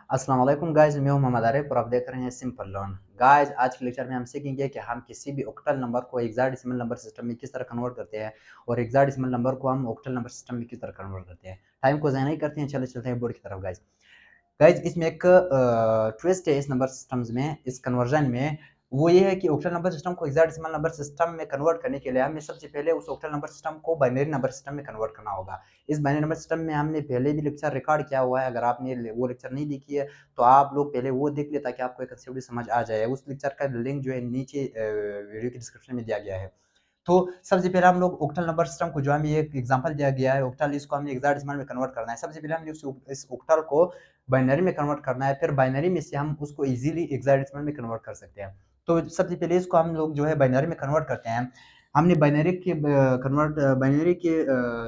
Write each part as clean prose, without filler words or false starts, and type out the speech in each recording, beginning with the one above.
अस्सलाम वालेकुम गाइस, मैं हूं मोहम्मद आरिफ और आप देख रहे हैं सिंपल लर्न। गाइस, आज के लेक्चर में हम सीखेंगे कि हम किसी भी ऑक्टल नंबर को हेक्साडेसिमल नंबर सिस्टम में किस तरह कन्वर्ट करते हैं और हेक्साडेसिमल नंबर को हम ऑक्टल नंबर सिस्टम में किस तरह कन्वर्ट करते हैं। टाइम को ज़ाया नहीं करते हैं, चले चलते हैं बोर्ड की तरफ। गाइस गाइज इसमें एक ट्विस्ट है इस नंबर सिस्टम्स में, इस कन्वर्जन में। वो ये है कि ऑक्टल नंबर सिस्टम को हेक्साडेसिमल नंबर सिस्टम में कन्वर्ट करने के लिए हमें सबसे पहले उस ऑक्टल नंबर सिस्टम को बाइनरी नंबर सिस्टम में कन्वर्ट करना होगा। इस बाइनरी नंबर सिस्टम में हमने पहले भी लेक्चर रिकॉर्ड किया हुआ है। अगर आपने वो लेक्चर नहीं देखी है तो आप लोग पहले वो देख ले, ताकि आपको एक कंसेप्ट समझ आ जाए। उस लेक्चर का लिंक जो है नीचे वीडियो के डिस्क्रिप्शन में दिया गया है। तो सबसे पहले हम लोग ऑक्टल नंबर सिस्टम को, जो हमें एक एग्जांपल दिया गया है ऑक्टल, इसको हमने हेक्साडेसिमल में कन्वर्ट करना है। सबसे पहले हमें इस ऑक्टल को बाइनरी में कन्वर्ट करना है, फिर बाइनरी में से हम उसको इजीली हेक्साडेसिमल में कन्वर्ट कर सकते हैं। तो सबसे पहले इसको हम लोग जो है बाइनरी में कन्वर्ट करते हैं। हमने बाइनरी के बाइनरी के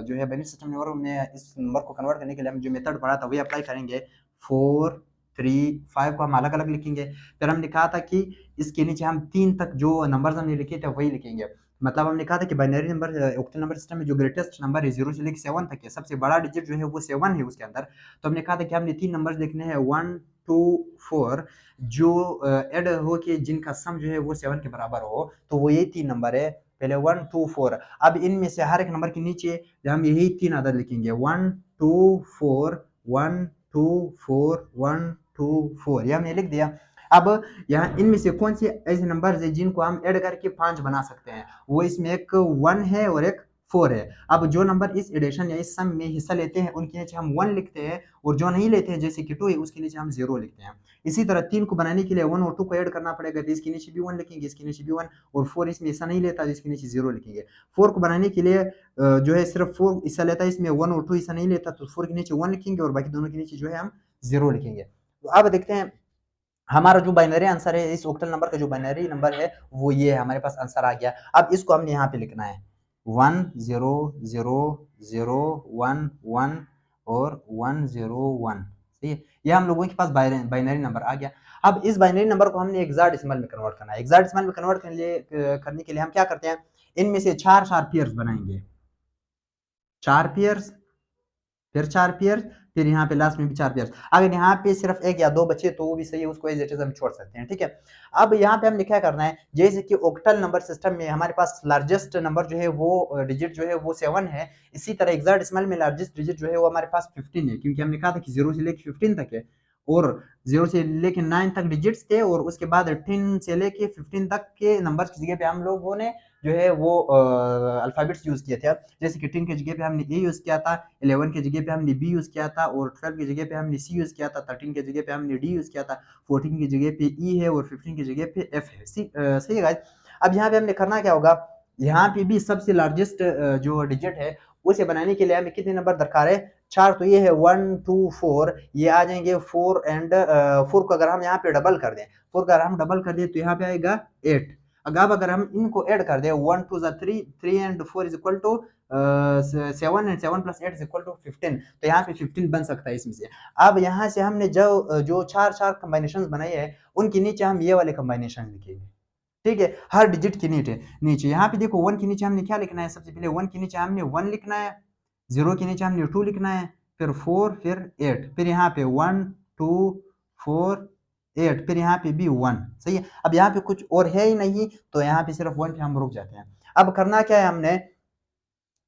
जो है बाइनरी सिस्टम नंबर में इस नंबर को कन्वर्ट करने के लिए हम जो मेथड पढ़ा था वही अप्लाई करेंगे। 4 3 5 को हम अलग अलग लिखेंगे। फिर हमने कहा था कि इसके नीचे हम 3 तक जो नंबर्स हमने लिखे थे वही लिखेंगे। मतलब हमने कहा था कि binary number octal number system में जो ग्रेटेस्ट नंबर है 0 से लेकर 7 तक है, सबसे बड़ा डिजिट जो है वो 7 है उसके अंदर। तो हमने कहा था कि हमने 3 नंबर्स लिखने हैं 1 2 4, जो ऐड हो के जिनका सम जो है वो 7 के बराबर हो। तो वो यही 3 नंबर है, पहले 1 2 4। अब इनमें से हर एक नंबर के नीचे हम यही 3 अदद लिखेंगे 1 2 4 1 2 4 1 2 4, ये हमने लिख दिया। अब यहाँ इनमें से कौन से ऐसे नंबर है जिनको हम ऐड करके 5 बना सकते हैं, वो इसमें एक 1 है और एक 4 है। अब जो नंबर इस एडिशन या इस सम में हिस्सा लेते हैं उनके नीचे हम 1 लिखते हैं, और जो नहीं लेते हैं जैसे कि 2 है उसके नीचे हम 0 लिखते हैं। इसी तरह 3 को बनाने के लिए 1 और 2 को ऐड करना पड़ेगा, तो इसके नीचे भी 1 लिखेंगे, इसके नीचे भी 1, और 4 इसमें हिस्सा नहीं लेता तो इसके नीचे 0 लिखेंगे। 4 को बनाने के लिए जो है सिर्फ 4 हिस्सा लेता है, इसमें 1 और 2 हिस्सा नहीं लेता, तो 4 के नीचे 1 लिखेंगे और बाकी दोनों के नीचे जो है हम 0 लिखेंगे। तो अब देखते हैं हमारा जो बाइनरी आंसर है, इस ऑक्टल नंबर का जो बाइनरी नंबर है वो ये है। हमारे पास आंसर आ गया। अब इसको हमने यहाँ पे लिखना है 1 0 0 0 1 1 और 1 0 1। ठीक है, ये हम लोगों के पास बाइनरी नंबर आ गया। अब इस बाइनरी नंबर को हमने हेक्साडेसिमल में कन्वर्ट करना है। हेक्साडेसिमल में कन्वर्ट करने के लिए हम क्या करते हैं, इनमें से 4 पेयर्स बनाएंगे, 4 पेयर्स, फिर 4 पेयर, फिर यहाँ पे लास्ट में भी 4 पेयर। अगर यहाँ पे सिर्फ 1 या 2 बचे तो वो भी सही है, उसको एज इट इज हम छोड़ सकते हैं। ठीक है, अब यहाँ पे हमने क्या करना है, जैसे कि ऑक्टल नंबर सिस्टम में हमारे पास लार्जेस्ट नंबर जो है वो डिजिट जो है वो 7 है, इसी तरह हेक्साडेसिमल में लार्जेस्ट डिजिट जो है वो हमारे पास 15 है, क्योंकि हमने कहा था कि 0 से लेकर 15 तक है, और 0 से लेकर 9 तक डिजिट्स थे, और उसके बाद 10 से लेकर 15 तक के नंबर की जगह पे हम लोगों ने जो है वो अल्फाबेट्स यूज किए थे। जैसे कि 10 की जगह पे हमने ए यूज किया था, 11 की जगह पे हमने बी यूज किया था, और 12 की जगह पे हमने सी यूज किया था, 13 की जगह पे हमने डी यूज किया था, 14 की जगह पे ई है, और 15 की जगह पे एफ है। सही है गाइस। अब यहाँ पे हमने करना क्या होगा, यहाँ पे भी सबसे लार्जेस्ट जो डिजिट है उसे बनाने के लिए हमें कितने नंबर दरकार है, 4। तो ये है 1 2 4, ये आ जाएंगे 4 एंड 4 को अगर हम यहाँ पे डबल कर दें, 4 का अगर हम डबल कर दें तो यहाँ पे आएगा 8। अगर हम इनको ऐड कर दें 1 2 3 3 and 4 is equal to 7 and 7 plus 8 is equal to 15, तो यहाँ पे 15 बन सकता है इसमें से। अब यहाँ से हमने जो 4 कॉम्बिनेशन बनाए हैं उनके नीचे हम ये वाले कॉम्बिनेशन लिखेंगे। ठीक है, हर डिजिट के नीचे नीचे यहाँ पे देखो 1 के नीचे हमने क्या लिखना है, सबसे पहले 1 के नीचे हमने 1 लिखना है, 0 के नीचे हमने 2 लिखना है, फिर 4, फिर 8, फिर यहाँ पे 1 2 4 8, फिर यहाँ पे भी 1। सही है, अब यहाँ पे कुछ और है ही नहीं, तो यहाँ पे सिर्फ 1 पे हम रुक जाते हैं। अब करना क्या है, हमने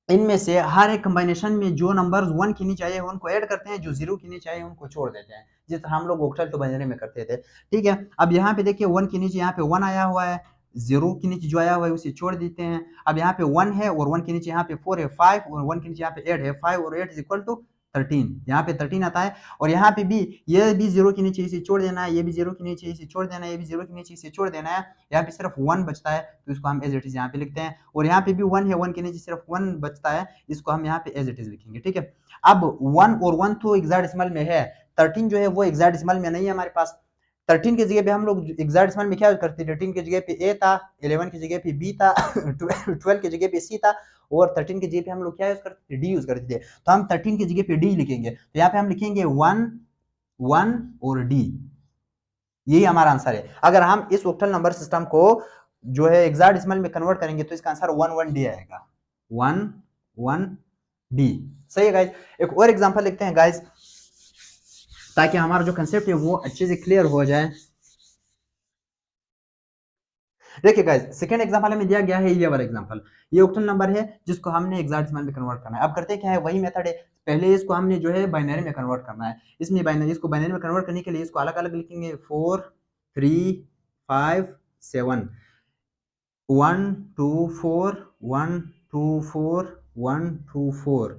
इनमें से हर एक कॉम्बिनेशन में जो नंबर्स 1 के नीचे आए हैं उनको ऐड करते हैं, जो 0 के नीचे आए हैं उनको छोड़ देते हैं, जिस तरह हम लोग ऑक्टल टू बाइनरी में करते थे। ठीक है, अब यहाँ पे देखिए 1 के नीचे यहाँ पे 1 आया हुआ है, 0 के नीचे जो आया हुआ है उसे छोड़ देते हैं। अब यहाँ पे 1 है और 1 के नीचे यहाँ पे 4 है 5, और 1 के नीचे यहाँ पे 8 है 5, और 8 इज इक्वल टू 13, यहाँ पे 13 आता है। और यहाँ पे भी ये भी 0 के नीचे इसे छोड़ देना है, ये भी 0 के नीचे इसे छोड़ देना है, ये भी 0 के नीचे इसे छोड़ देना है। यहाँ पे सिर्फ 1 बचता है, तो इसको हम एज इट इज यहाँ पे लिखते हैं। और यहाँ पे भी 1 है, 1 के नीचे सिर्फ 1 बचता है, इसको हम यहाँ पे एज इट इज लिखेंगे। ठीक है, अब 1 और 1 तो हेक्साडेसिमल में है, 13 जो है वो हेक्साडेसिमल में नहीं है हमारे पास। 13 की जगह पे हम लोग हेक्साडेसिमल में क्या करते थे, 13 की जगह पे ए था, 11 की जगह पे बी था, 12 की जगह पे सी था, और 13 की जगह पे हम लोग क्या यूज करते थे, डी यूज करते थे। तो हम 13 की जगह पे डी लिखेंगे, तो यहाँ पे हम लिखेंगे 1 1 और डी, यही हमारा आंसर है। अगर हम इस ऑक्टल नंबर सिस्टम को जो है हेक्साडेसिमल में कन्वर्ट करेंगे तो इसका आंसर 1 1 डी आएगा, 1 1 डी। सही है गाइज। एक और एग्जांपल लिखते हैं गाइज। ताकि हमारा जो कंसेप्ट है वो अच्छे से क्लियर हो जाए। देखिए गाइस, सेकंड एग्जांपल हमें दिया गया है ये वाला एग्जांपल, ये ऑक्टल नंबर है जिसको हमने हेक्साडेसिमल में कन्वर्ट करना है। अब करते क्या है, वही मेथड है, पहले इसको हमने जो है बाइनरी में कन्वर्ट करना है। इसमें बाइनरी, इसको बाइनरी में कन्वर्ट करने के लिए इसको अलग अलग लिखेंगे, 4 3 5 7, 1 2 4 1 2 4 1 2 4,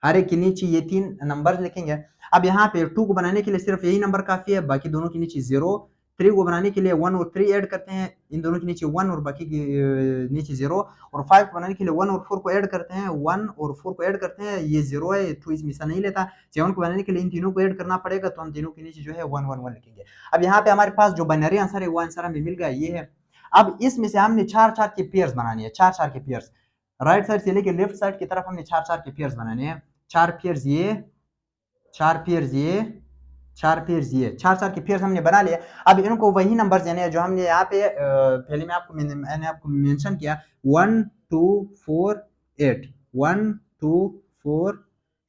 हर एक के नीचे ये 3 नंबर लिखेंगे। अब यहाँ पे 2 को बनाने के लिए सिर्फ यही नंबर काफी है, बाकी दोनों के नीचे 0। 3 को बनाने के लिए 1 और 3 ऐड करते हैं, इन दोनों के नीचे 1 और बाकी के नीचे 0। और 5 को बनाने के लिए 1 और 4 को ऐड करते हैं, 1 और 4 को ऐड करते हैं, ये 0 है तो इसमें हिस्सा नहीं लेता। 7 को बनाने के लिए इन तीनों को ऐड करना पड़ेगा, तो हम तीनों के नीचे जो है 1 1 1 लिखेंगे। अब यहाँ पे हमारे पास जो बाइनरी आंसर है वो आंसर हमें मिल गया, ये है। अब इसमें से हमने 4 4 के पेयर्स बनानी है, 4 4 के पेयर्स, राइट साइड से लेके लेफ्ट साइड की तरफ हमने 4 4 के पेयर्स बनाने हैं। 4 पेयर्स ये, 4 पेयर्स ये, 4 पेयर्स ये, 4 4 के पेयर्स हमने बना लिया। अब इनको वही नंबर देने हैं जो हमने यहाँ पे पहले मैंने आपको मेंशन किया, 1 2 4 8, 1 2 4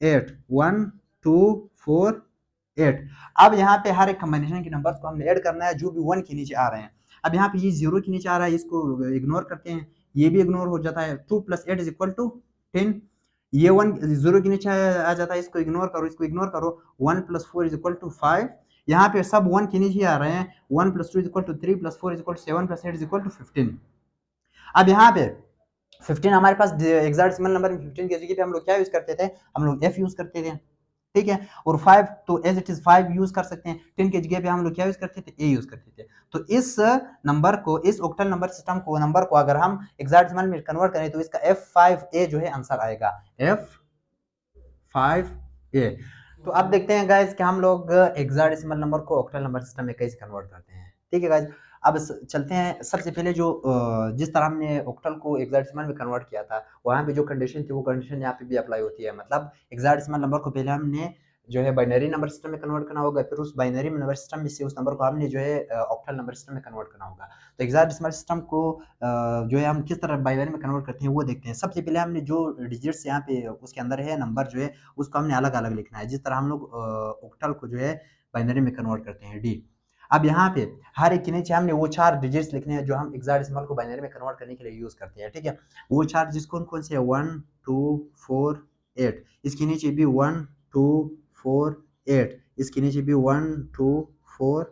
8, 1 2 4 8। अब यहाँ पे हर एक कॉम्बिनेशन के नंबर्स को हमने ऐड करना है जो भी 1 के नीचे आ रहे हैं। अब यहाँ पे ये 0 के नीचे आ रहा है, इसको इग्नोर करते हैं, ये भी इग्नोर हो जाता है। 2 + 8 = 10, ये 1 0 के नीचे आ जाता है, इसको इग्नोर करो, इसको इग्नोर करो। 1 + 4 = 5, यहाँ पे सब 1 के नीचे आ रहे हैं। 1 + 2 = 3 + 4 = 7 + 8 = 15। अब यहाँ पे 15 हमारे पास हेक्साडेसिमल नंबर में 15 की जगह पे हम लोग क्या यूज करते थे, हम लोग f यूज करते थे, ठीक है। और 5 तो एज इट इज 5 यूज कर सकते हैं। 10 की जगह पे हम लोग क्या यूज करते थे, a यूज करते थे। तो इस नंबर को, इस ऑक्टल नंबर सिस्टम को, नंबर को अगर हम हेक्साडेसिमल में कन्वर्ट करें तो इसका F5A जो है आंसर आएगा, F5A। तो अब देखते हैं गाइस कि हम लोग हेक्साडेसिमल नंबर को ऑक्टल नंबर सिस्टम में कैसे कन्वर्ट करते हैं, ठीक है गाइस। अब चलते हैं, सबसे पहले जो जिस तरह हमने ऑक्टल को हेक्साडेसिमल में कन्वर्ट किया था, वहाँ पे जो कंडीशन थी वो कंडीशन यहाँ पे भी अप्लाई होती है। मतलब हेक्साडेसिमल नंबर को पहले हमने जो है बाइनरी नंबर सिस्टम में कन्वर्ट करना होगा, फिर उस बाइनरी नंबर सिस्टम में से उस नंबर को हमने जो है ऑक्टल नंबर सिस्टम में कन्वर्ट करना होगा। तो हेक्साडेसिमल सिस्टम को जो है हम किस तरह बाइनरी में कन्वर्ट करते हैं वो देखते हैं। सबसे पहले हमने जो डिजिट्स यहाँ पे उसके अंदर है नंबर जो है, उसको हमने अलग अलग लिखना है, जिस तरह हम लोग ऑक्टल को जो है बाइनरी में कन्वर्ट करते हैं, डी। अब यहाँ पे हर एक के नीचे हमने वो 4 डिजिट्स लिखने हैं जो हम हेक्साडेसिमल को बाइनरी में कन्वर्ट करने के लिए यूज करते हैं, ठीक है। वो 4 डिजिट्स कौन कौन से है, 1 2 4 8, इसके नीचे भी 1 2 4 8, इसके नीचे भी 1 2 4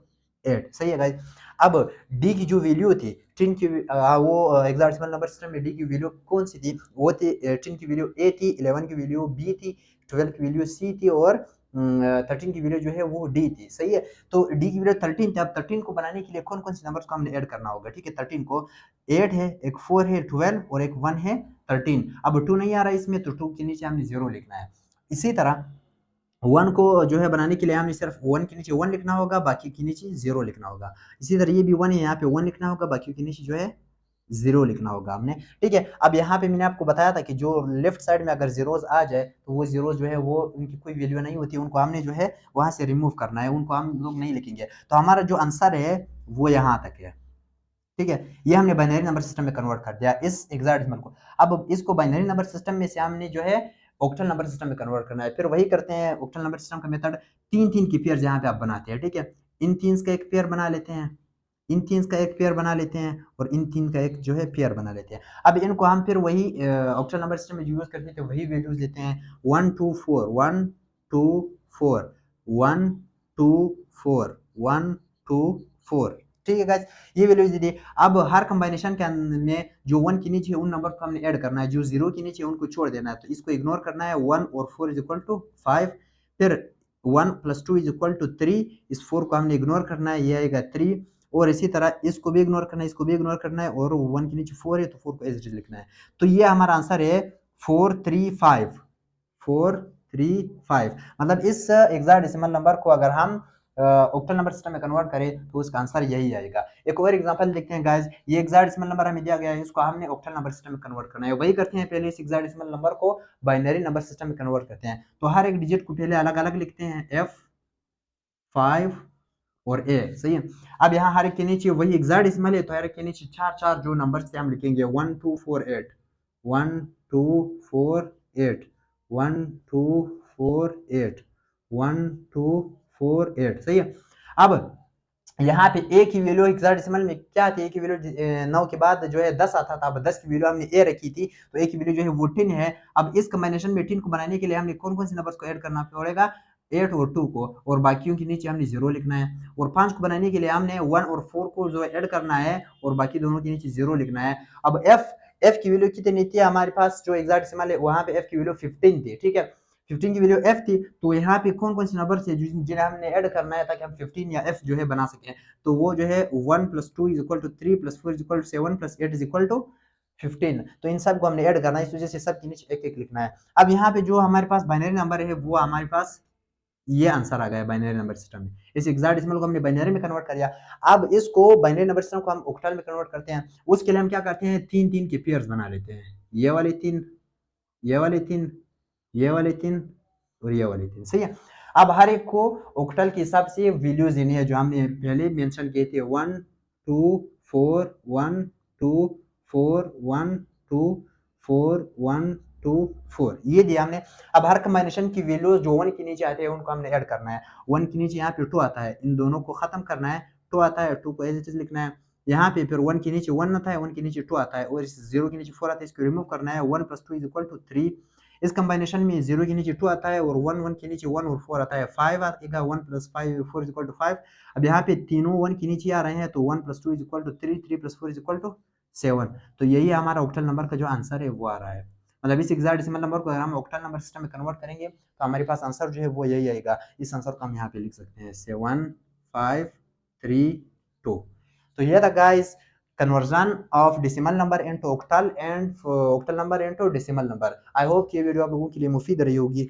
8, सही है गाइस। अब डी की जो वैल्यू थी, टिन की वो हेक्साडेसिमल नंबर सिस्टम में डी की वैल्यू कौन सी थी, वो थी 10 की वैल्यू ए थी, 11 की वैल्यू बी थी, 12 की वैल्यू सी थी, और 13 की वैल्यू जो है वो डी थी, सही है। तो डी की वैल्यू 13 थी। अब 13 को बनाने के लिए कौन कौन से नंबर्स को हमने ऐड करना होगा, ठीक है। 13 को 8 है, एक 4 है, 12 और एक 1 है, 13। अब 2 नहीं आ रहा है इसमें, तो 2 के नीचे हमने 0 लिखना है। इसी तरह 1 को जो है बनाने के लिए हमने सिर्फ 1 के नीचे 1 लिखना होगा, बाकी के नीचे 0 लिखना होगा। इसी तरह ये भी 1 है, यहाँ पे 1 लिखना होगा, बाकी के नीचे जो है 0 लिखना होगा हमने, ठीक है। अब यहाँ पे मैंने आपको बताया था कि जो लेफ्ट साइड में अगर ज़ीरोज़ आ जाए तो वो ज़ीरोज़ जो है वो उनकी कोई वैल्यू नहीं होती, उनको हमने जो है वहाँ से रिमूव करना है, उनको हम लोग नहीं लिखेंगे। तो हमारा जो आंसर है वो यहाँ तक है, ठीक है। ये हमने बाइनरी नंबर सिस्टम में कन्वर्ट कर दिया इस हेक्साडेसिमल को। अब इसको बाइनरी नंबर सिस्टम में से हमने जो है ऑक्टल नंबर सिस्टम में कन्वर्ट करना है। फिर वही करते हैं ऑक्टल नंबर सिस्टम का मेथड, 3 की पेयर्स यहाँ पे आप बनाते हैं, ठीक है। इन 3 का एक पेयर बना लेते हैं, इन 3 का एक पेयर बना लेते हैं, और इन 3 का एक जो है पेयर बना लेते हैं। अब इनको हम फिर वही ऑक्टल नंबर सिस्टम में यूज करते थे, वही वैल्यूज लेते हैं, 1 2 4 1 2 4 1 2 4 1 2 4, ठीक है गाइस। ये वैल्यूज दी। अब हर कॉम्बिनेशन के में जो 1 के नीचे है उन नंबर को हमने ऐड करना है, जो 0 के नीचे है उनको छोड़ देना है। तो इसको इग्नोर करना है, 1 और 4 = 5, फिर 1 + 2 = 3, इस 4 को हमने इग्नोर करना है, ये आएगा 3, और इसी तरह इसको भी इग्नोर करना है, इसको भी इग्नोर करना है, और 1 के नीचे 4 है तो 4 को एज इट इज लिखना है। तो ये हमारा आंसर है 4 3 5, 4 3 5। मतलब इस हेक्साडेसिमल नंबर को अगर हम ऑक्टल नंबर सिस्टम में कन्वर्ट करें तो उसका आंसर यही आएगा। एक और एग्जांपल देखते हैं गाइस, ये हेक्साडेसिमल नंबर हमें दिया गया है, इसको हमने ऑक्टल नंबर सिस्टम में कन्वर्ट करना है। वही करते हैं, पहले इस हेक्साडेसिमल नंबर को बाइनरी नंबर सिस्टम में कन्वर्ट करते हैं। तो हर एक डिजिट को पहले अलग-अलग लिखते हैं, F5 और A, सही है। अब यहाँ हर एक के नीचे वही हेक्साडेसिमल है, तो हर एक के नीचे 4 जो नंबर से हम लिखेंगे, 1 2 4 8, 1 2 4 8, 1 2 4 8, 1 2 48 सही है। अब यहाँ पे ए की वैल्यू हेक्साडेसिमल में क्या थी, ए की वैल्यू 9 के बाद जो है 10 आता था, अब 10 की वैल्यू हमने ए रखी थी, तो ए की वैल्यू जो है वो 10 है। अब इस कॉम्बिनेशन में 10 को बनाने के लिए हमने कौन-कौन से नंबर्स को ऐड करना पड़ेगा, 8 और 2 को, और बाकियों के नीचे हमने 0 लिखना है। और 5 को बनाने के लिए हमने 1 और 4 को जो है ऐड करना है, और बाकी दोनों के नीचे 0 लिखना है। अब एफ की वैल्यू कितनी थी हमारे पास, जो हेक्साडेसिमल है वहाँ पे एफ की वैल्यू 15 थी, ठीक है। 15 की वैल्यू एफ थी, तो यहाँ पे कौन-कौन से नंबर थे जिन्हें हमने ऐड करना है ताकि हम 15 या एफ जो है बना सकें। तो वो जो है 1 + 2 = 3 + 4 = 7 + 8 = 15। तो इन सब को हमने ऐड करना है, इस वजह से सब के नीचे एक-एक लिखना है। अब यहाँ पे जो हमारे पास बाइनरी नंबर है वो हमारे पास ये आंसर आ गया बाइनरी नंबर सिस्टम में। इस हेक्साडेसिमल को हमने बाइनरी में कन्वर्ट कर दिया। अब इसको बाइनरी नंबर सिस्टम को हम ऑक्टल में कन्वर्ट करते हैं। उसके लिए हम क्या करते हैं, 3-3 के पेयर्स बना लेते हैं। ये वाले 3, ये वाले 3, ये वाले 3 और ये वाले 3, सही है। अब हर एक को ऑक्टल के हिसाब से वैल्यूज देनी है जो हमने पहले मेंशन किए थे, 1 2 4 1 2 4 1 2 4 1 2 4 ये दिया हमने। अब हर कॉम्बिनेशन की वैल्यूज जो 1 के नीचे आते हैं उनको हमने ऐड करना है। 1 के नीचे यहाँ पे 2 आता है, इन दोनों को खत्म करना है, 2 आता है, 2 को एज इट इज लिखना है। यहाँ पे फिर 1 के नीचे 1 आता है, 1 के नीचे 2 आता है, और इस 0 के नीचे 4 आता है, इसको रिमूव करना है। 1 + 2 = 3। इस कॉम्बिनेशन में 0 के नीचे 2 आता है, और 1 के नीचे 1 और 4 आता है, 5 आएगा। 1 + 5 4 = 5। अब यहाँ पे तीनों 1 के नीचे आ रहे हैं, तो 1 + 2 = 3, 3 + 4 = 7। तो यही हमारा ऑक्टल नंबर का जो आंसर है वो आ रहा है। मतलब इस हेक्साडेसिमल नंबर को अगर हम ऑक्टल नंबर सिस्टम में कन्वर्ट करेंगे तो हमारे पास आंसर जो है वो यही आएगा। इस आंसर को हम यहाँ पे लिख सकते हैं 7 5 3 2। तो ये था guys conversion of decimal number into octal and octal number into decimal number। I hope कि ये वीडियो आप लोगों के लिए मुफीद रही होगी।